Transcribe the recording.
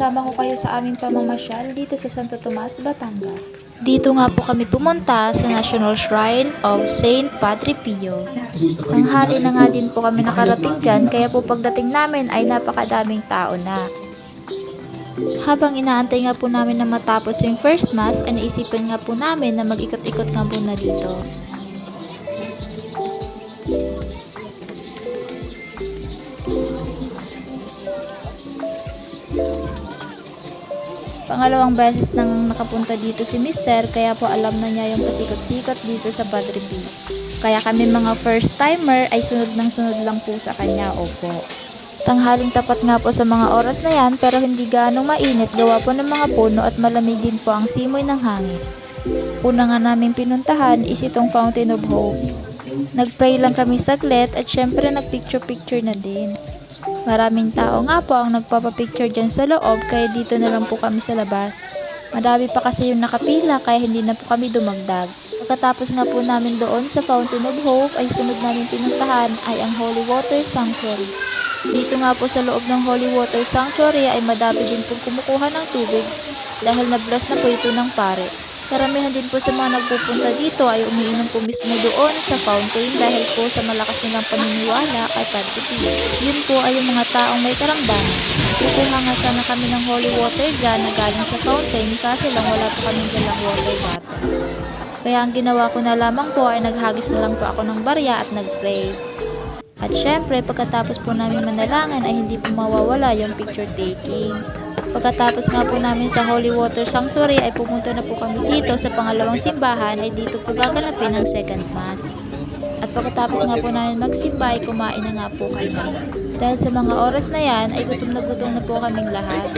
isama ko kayo sa aming pamamasyal dito sa Santo Tomas, Batangas. Dito nga po kami pumunta sa National Shrine of Saint Padre Pio. Tanghali na nga din po kami nakarating dyan, kaya po pagdating namin ay napakadaming tao na. Habang inaantay nga po namin na matapos yung first mass, ay naisipan nga po namin na mag-ikot-ikot nga po na dito. Pangalawang beses nang nakapunta dito si Mister, kaya po alam na niya yung pasikot-sikot dito sa Padre Pio. Kaya kami mga first timer ay sunod ng sunod lang po sa kanya, opo. Tanghaling tapat nga po sa mga oras na yan, pero hindi ganong mainit, gawa po ng mga puno at malamig din po ang simoy ng hangin. Una nga namin pinuntahan is itong Fountain of Hope. Nagpray lang kami saglit at syempre nagpicture-picture na din. Maraming tao nga po ang nagpapapicture dyan sa loob, kaya dito na lang po kami sa labas. Madami pa kasi yung nakapila, kaya hindi na po kami dumagdag. Pagkatapos nga po namin doon sa Fountain of Hope, ay sunod namin pinuntahan ay ang Holy Water Sanctuary. Dito nga po sa loob ng Holy Water Sanctuary ay madami din po kumukuha ng tubig dahil na-bless na po ito ng pare. Karamihan din po sa mga nagpupunta dito ay umiinom po mismo doon sa fountain dahil po sa malakas nilang paniniwala kay Padre Pio. Yun po ay yung mga taong may karamdaman. Kukuha nga sana kami ng holy water dyan na galing sa fountain, kaso lang wala po kaming dalang water bottle. Kaya ang ginawa ko na lamang po ay naghagis na lang po ako ng barya at nagpray. At syempre pagkatapos po namin manalangin ay hindi po mawawala yung picture taking. Pagkatapos nga po namin sa Holy Water Sanctuary ay pumunta na po kami dito sa pangalawang simbahan, ay dito po gaganapin ang second mass. At pagkatapos nga po namin magsimba ay kumain na nga po kami. Dahil sa mga oras na yan ay gutom na po kaming lahat.